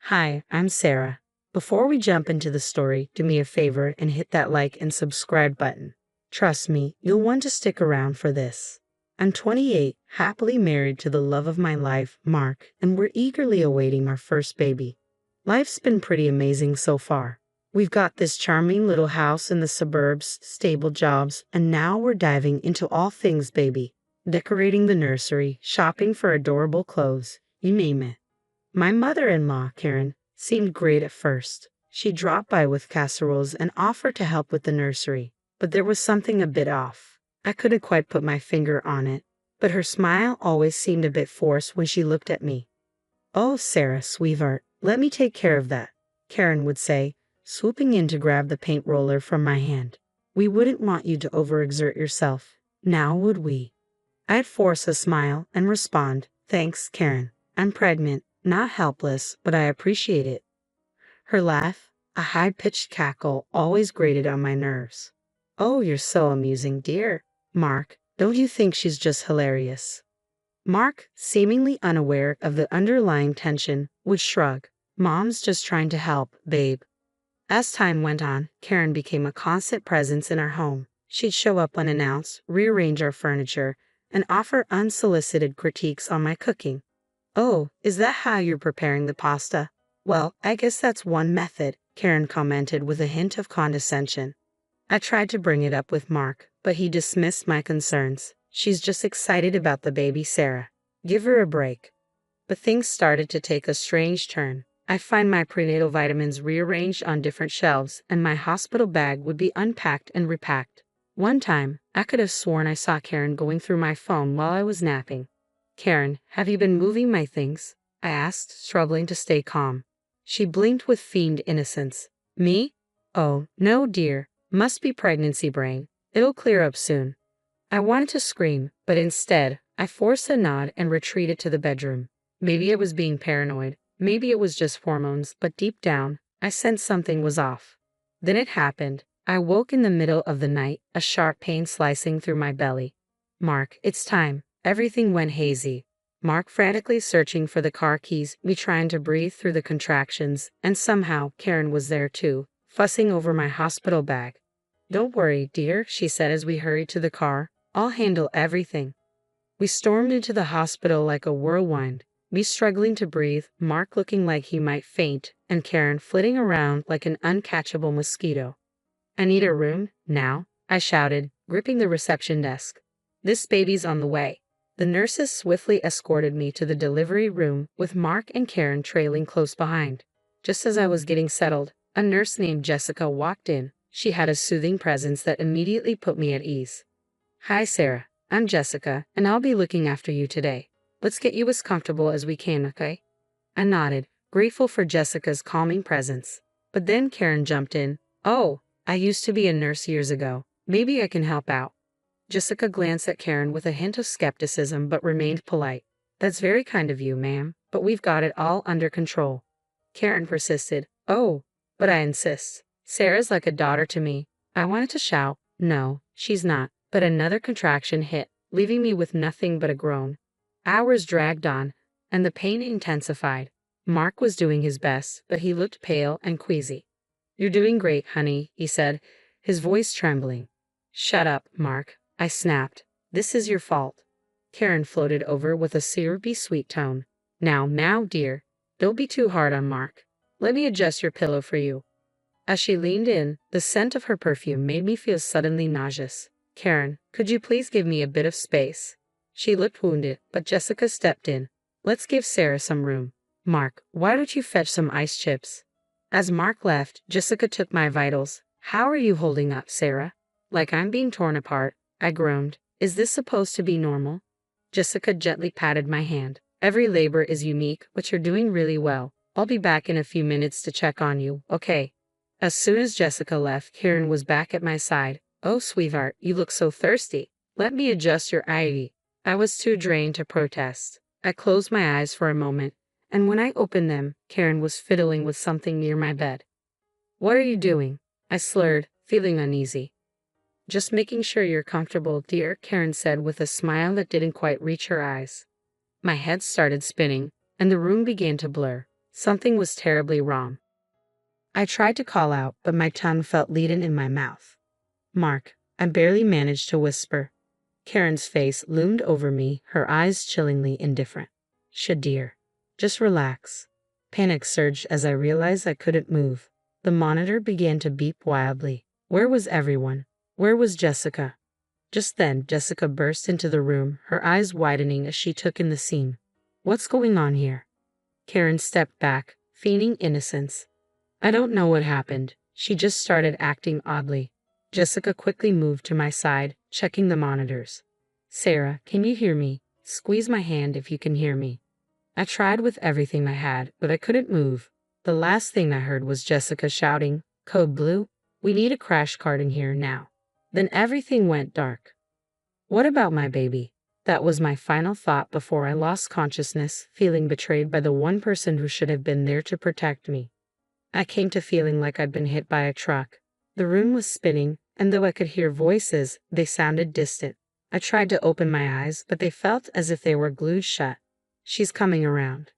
Hi, I'm Sarah. Before we jump into the story, do me a favor and hit that like and subscribe button. Trust me, you'll want to stick around for this. I'm 28, happily married to the love of my life, Mark, and we're eagerly awaiting our first baby. Life's been pretty amazing so far. We've got this charming little house in the suburbs, stable jobs, and now we're diving into all things baby. Decorating the nursery, shopping for adorable clothes, you name it. My mother-in-law, Karen, seemed great at first. She dropped by with casseroles and offered to help with the nursery, but there was something a bit off. I couldn't quite put my finger on it, but her smile always seemed a bit forced when she looked at me. "Oh, Sarah, sweetheart, let me take care of that," Karen would say, swooping in to grab the paint roller from my hand. "We wouldn't want you to overexert yourself, now would we?" I'd force a smile and respond, "Thanks, Karen. I'm pregnant. Not helpless, but I appreciate it." Her laugh, a high-pitched cackle, always grated on my nerves. "Oh, you're so amusing, dear. Mark, don't you think she's just hilarious?" Mark, seemingly unaware of the underlying tension, would shrug. "Mom's just trying to help, babe." As time went on, Karen became a constant presence in our home. She'd show up unannounced, rearrange our furniture, and offer unsolicited critiques on my cooking. "Oh, is that how you're preparing the pasta? Well, I guess that's one method," Karen commented with a hint of condescension. I tried to bring it up with Mark, but he dismissed my concerns. "She's just excited about the baby, Sarah. Give her a break." But things started to take a strange turn. I'd find my prenatal vitamins rearranged on different shelves, and my hospital bag would be unpacked and repacked. One time, I could have sworn I saw Karen going through my phone while I was napping. "Karen, have you been moving my things?" I asked, struggling to stay calm. She blinked with feigned innocence. "Me? Oh, no, dear. Must be pregnancy brain. It'll clear up soon." I wanted to scream, but instead, I forced a nod and retreated to the bedroom. Maybe it was being paranoid. Maybe it was just hormones, but deep down, I sensed something was off. Then it happened. I woke in the middle of the night, a sharp pain slicing through my belly. "Mark, it's time." Everything went hazy. Mark frantically searching for the car keys, me trying to breathe through the contractions, and somehow Karen was there too, fussing over my hospital bag. "Don't worry, dear," she said as we hurried to the car. "I'll handle everything." We stormed into the hospital like a whirlwind, me struggling to breathe, Mark looking like he might faint, and Karen flitting around like an uncatchable mosquito. "I need a room, now," I shouted, gripping the reception desk. "This baby's on the way." The nurses swiftly escorted me to the delivery room, with Mark and Karen trailing close behind. Just as I was getting settled, a nurse named Jessica walked in. She had a soothing presence that immediately put me at ease. "Hi, Sarah. I'm Jessica, and I'll be looking after you today. Let's get you as comfortable as we can, okay?" I nodded, grateful for Jessica's calming presence. But then Karen jumped in. "Oh, I used to be a nurse years ago. Maybe I can help out." Jessica glanced at Karen with a hint of skepticism but remained polite. "That's very kind of you, ma'am, but we've got it all under control." Karen persisted. "Oh, but I insist. Sarah's like a daughter to me." I wanted to shout, "No, she's not," but another contraction hit, leaving me with nothing but a groan. Hours dragged on, and the pain intensified. Mark was doing his best, but he looked pale and queasy. "You're doing great, honey," he said, his voice trembling. "Shut up, Mark," I snapped. "This is your fault." Karen floated over with a syrupy sweet tone. Now, dear. Don't be too hard on Mark. Let me adjust your pillow for you." As she leaned in, the scent of her perfume made me feel suddenly nauseous. "Karen, could you please give me a bit of space?" She looked wounded, but Jessica stepped in. "Let's give Sarah some room. Mark, why don't you fetch some ice chips?" As Mark left, Jessica took my vitals. "How are you holding up, Sarah?" "Like I'm being torn apart," I groaned. "Is this supposed to be normal?" Jessica gently patted my hand. "Every labor is unique, but you're doing really well. I'll be back in a few minutes to check on you, okay?" As soon as Jessica left, Karen was back at my side. "Oh, sweetheart, you look so thirsty. Let me adjust your IV." I was too drained to protest. I closed my eyes for a moment, and when I opened them, Karen was fiddling with something near my bed. "What are you doing?" I slurred, feeling uneasy. "Just making sure you're comfortable, dear," Karen said with a smile that didn't quite reach her eyes. My head started spinning, and the room began to blur. Something was terribly wrong. I tried to call out, but my tongue felt leaden in my mouth. Mark, I barely managed to whisper. Karen's face loomed over me, her eyes chillingly indifferent. Shadir, just relax. Panic surged as I realized I couldn't move. The monitor began to beep wildly. Where was everyone? Where was Jessica? Just then, Jessica burst into the room, her eyes widening as she took in the scene. What's going on here? Karen stepped back, feigning innocence. I don't know what happened. She just started acting oddly. Jessica quickly moved to my side, checking the monitors. Sarah, can you hear me? Squeeze my hand if you can hear me. I tried with everything I had, but I couldn't move. The last thing I heard was Jessica shouting, Code Blue, we need a crash cart in here now. Then everything went dark. What about my baby? That was my final thought before I lost consciousness, feeling betrayed by the one person who should have been there to protect me. I came to feeling like I'd been hit by a truck. The room was spinning, and though I could hear voices, they sounded distant. I tried to open my eyes, but they felt as if they were glued shut. She's coming around.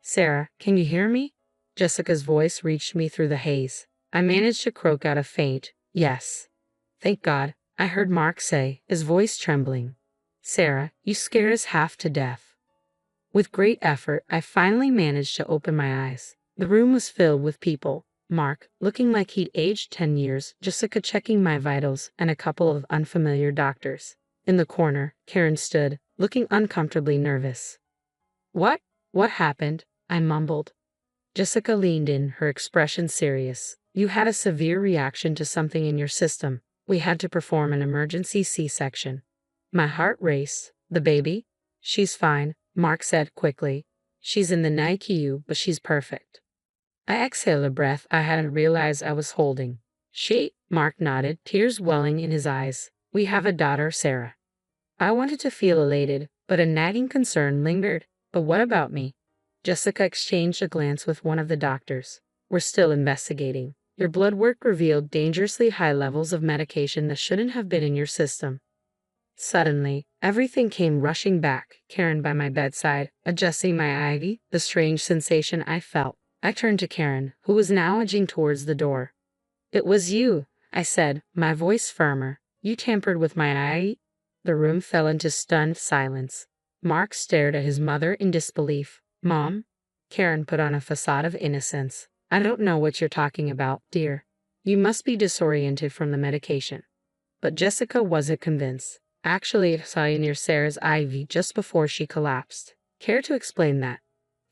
Sarah, can you hear me? Jessica's voice reached me through the haze. I managed to croak out a faint, yes. Thank God, I heard Mark say, his voice trembling. Sarah, you scared us half to death. With great effort, I finally managed to open my eyes. The room was filled with people. Mark, looking like he'd aged 10 years, Jessica checking my vitals, and a couple of unfamiliar doctors. In the corner, Karen stood, looking uncomfortably nervous. What? What happened? I mumbled. Jessica leaned in, her expression serious. You had a severe reaction to something in your system. We had to perform an emergency C-section. My heart raced. The baby? She's fine, Mark said quickly. She's in the NICU, but she's perfect. I exhaled a breath I hadn't realized I was holding. Mark nodded, tears welling in his eyes. We have a daughter, Sarah. I wanted to feel elated, but a nagging concern lingered. But what about me? Jessica exchanged a glance with one of the doctors. We're still investigating. Your blood work revealed dangerously high levels of medication that shouldn't have been in your system. Suddenly, everything came rushing back. Karen by my bedside, adjusting my IV, the strange sensation I felt. I turned to Karen, who was now edging towards the door. It was you, I said, my voice firmer. You tampered with my IV? The room fell into stunned silence. Mark stared at his mother in disbelief. Mom? Karen put on a facade of innocence. I don't know what you're talking about, dear. You must be disoriented from the medication. But Jessica wasn't convinced. Actually, I saw you near Sarah's IV just before she collapsed. Care to explain that?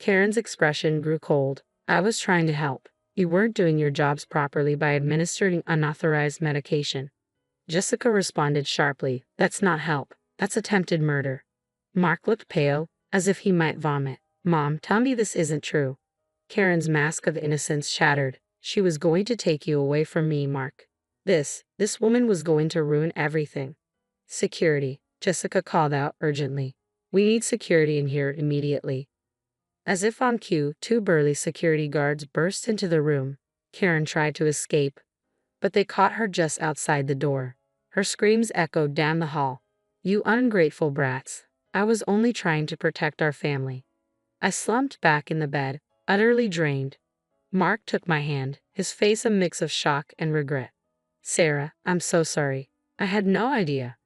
Karen's expression grew cold. I was trying to help. You weren't doing your jobs properly by administering unauthorized medication. Jessica responded sharply. That's not help. That's attempted murder. Mark looked pale, as if he might vomit. Mom, tell me this isn't true. Karen's mask of innocence shattered. She was going to take you away from me, Mark. This woman was going to ruin everything. Security, Jessica called out urgently. We need security in here immediately. As if on cue, 2 burly security guards burst into the room. Karen tried to escape, but they caught her just outside the door. Her screams echoed down the hall. You ungrateful brats. I was only trying to protect our family. I slumped back in the bed, utterly drained. Mark took my hand, his face a mix of shock and regret. Sarah, I'm so sorry. I had no idea.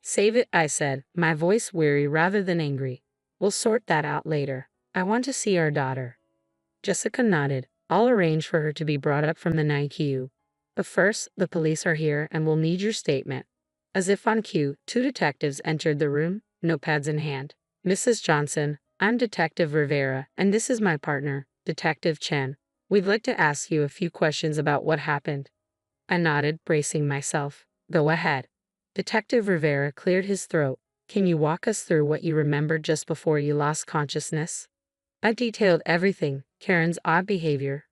Save it, I said, my voice weary rather than angry. We'll sort that out later. I want to see our daughter. Jessica nodded. I'll arrange for her to be brought up from the NICU. But first, the police are here and will need your statement. As if on cue, 2 detectives entered the room, notepads in hand. Mrs. Johnson, I'm Detective Rivera, and this is my partner, Detective Chen. We'd like to ask you a few questions about what happened. I nodded, bracing myself. Go ahead. Detective Rivera cleared his throat. Can you walk us through what you remembered just before you lost consciousness? I detailed everything, Karen's odd behavior,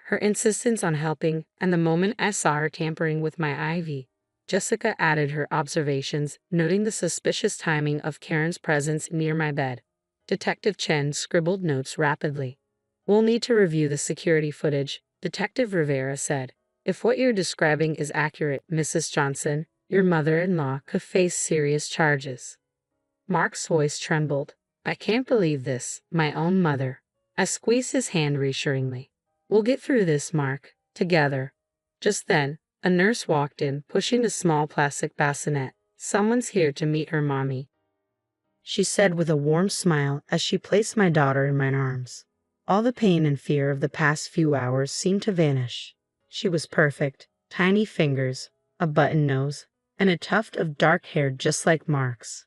her insistence on helping, and the moment I saw her tampering with my IV. Jessica added her observations, noting the suspicious timing of Karen's presence near my bed. Detective Chen scribbled notes rapidly. We'll need to review the security footage, Detective Rivera said. If what you're describing is accurate, Mrs. Johnson, your mother-in-law could face serious charges. Mark's voice trembled. I can't believe this, my own mother. I squeezed his hand reassuringly. We'll get through this, Mark, together. Just then, a nurse walked in, pushing a small plastic bassinet. Someone's here to meet her mommy, she said with a warm smile as she placed my daughter in my arms. All the pain and fear of the past few hours seemed to vanish. She was perfect, tiny fingers, a button nose, and a tuft of dark hair just like Mark's.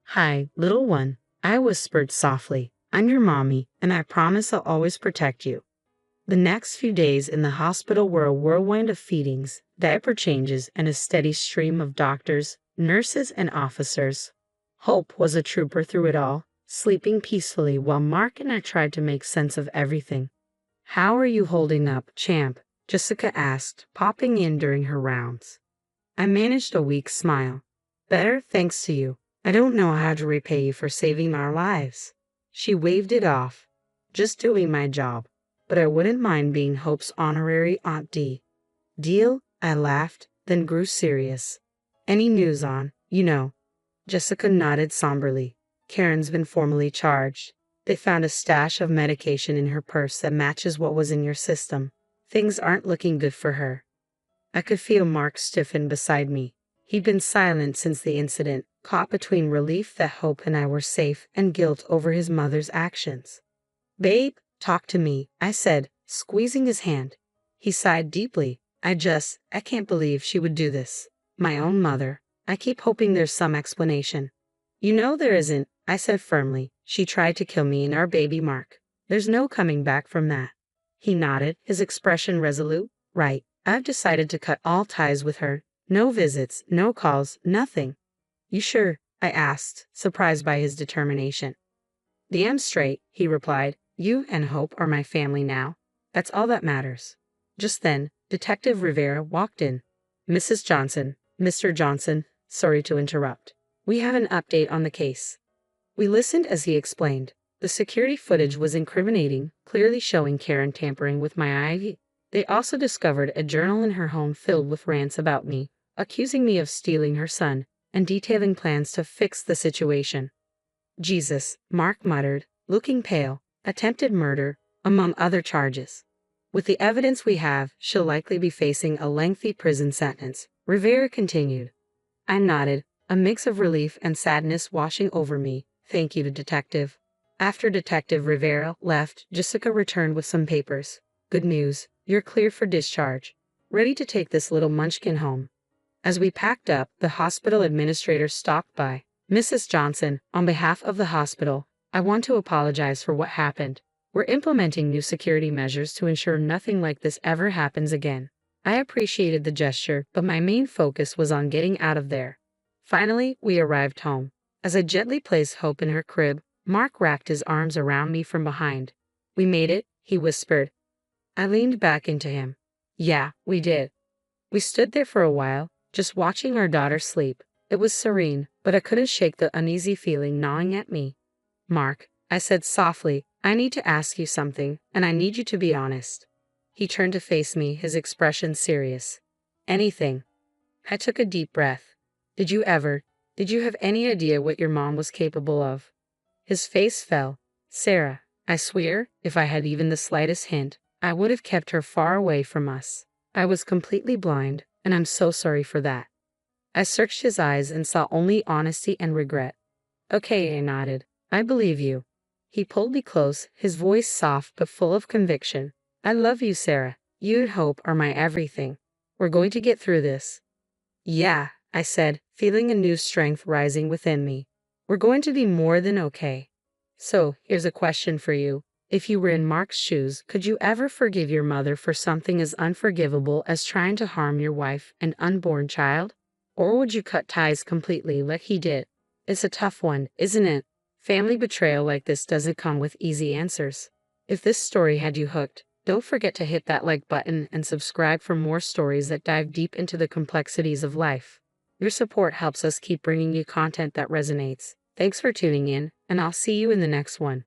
Hi, little one, I whispered softly. I'm your mommy, and I promise I'll always protect you. The next few days in the hospital were a whirlwind of feedings, diaper changes, and a steady stream of doctors, nurses, and officers. Hope was a trooper through it all, sleeping peacefully while Mark and I tried to make sense of everything. How are you holding up, champ? Jessica asked, popping in during her rounds. I managed a weak smile. Better, thanks to you. I don't know how to repay you for saving our lives. She waved it off. Just doing my job. But I wouldn't mind being Hope's honorary Aunt D. Deal? I laughed, then grew serious. Any news on, Jessica nodded somberly. Karen's been formally charged. They found a stash of medication in her purse that matches what was in your system. Things aren't looking good for her. I could feel Mark stiffen beside me. He'd been silent since the incident, caught between relief that Hope and I were safe and guilt over his mother's actions. Babe, talk to me, I said, squeezing his hand. He sighed deeply. I can't believe she would do this. My own mother. I keep hoping there's some explanation. There isn't, I said firmly. She tried to kill me and our baby Mark. There's no coming back from that. He nodded, his expression resolute. Right, I've decided to cut all ties with her. No visits, no calls, nothing. You sure? I asked, surprised by his determination. Damn straight, he replied. You and Hope are my family now. That's all that matters. Just then, Detective Rivera walked in. Mrs. Johnson, Mr. Johnson, sorry to interrupt. We have an update on the case. We listened as he explained. The security footage was incriminating, clearly showing Karen tampering with my IV. They also discovered a journal in her home filled with rants about me, accusing me of stealing her son, and detailing plans to fix the situation. Jesus, Mark muttered, looking pale. Attempted murder, among other charges. With the evidence we have, she'll likely be facing a lengthy prison sentence, Rivera continued. I nodded, a mix of relief and sadness washing over me. Thank you, Detective. After Detective Rivera left, Jessica returned with some papers. Good news, you're clear for discharge. Ready to take this little munchkin home. As we packed up, the hospital administrator stopped by. Mrs. Johnson, on behalf of the hospital, I want to apologize for what happened. We're implementing new security measures to ensure nothing like this ever happens again. I appreciated the gesture, but my main focus was on getting out of there. Finally, we arrived home. As I gently placed Hope in her crib, Mark wrapped his arms around me from behind. We made it, he whispered. I leaned back into him. Yeah, we did. We stood there for a while, just watching our daughter sleep. It was serene, but I couldn't shake the uneasy feeling gnawing at me. Mark, I said softly, I need to ask you something, and I need you to be honest. He turned to face me, his expression serious. Anything. I took a deep breath. Did you have any idea what your mom was capable of? His face fell. Sarah, I swear, if I had even the slightest hint, I would have kept her far away from us. I was completely blind, and I'm so sorry for that. I searched his eyes and saw only honesty and regret. Okay, I nodded. I believe you. He pulled me close, his voice soft but full of conviction. I love you, Sarah. You and Hope are my everything. We're going to get through this. Yeah, I said, feeling a new strength rising within me. We're going to be more than okay. So, here's a question for you. If you were in Mark's shoes, could you ever forgive your mother for something as unforgivable as trying to harm your wife and unborn child? Or would you cut ties completely like he did? It's a tough one, isn't it? Family betrayal like this doesn't come with easy answers. If this story had you hooked, don't forget to hit that like button and subscribe for more stories that dive deep into the complexities of life. Your support helps us keep bringing you content that resonates. Thanks for tuning in, and I'll see you in the next one.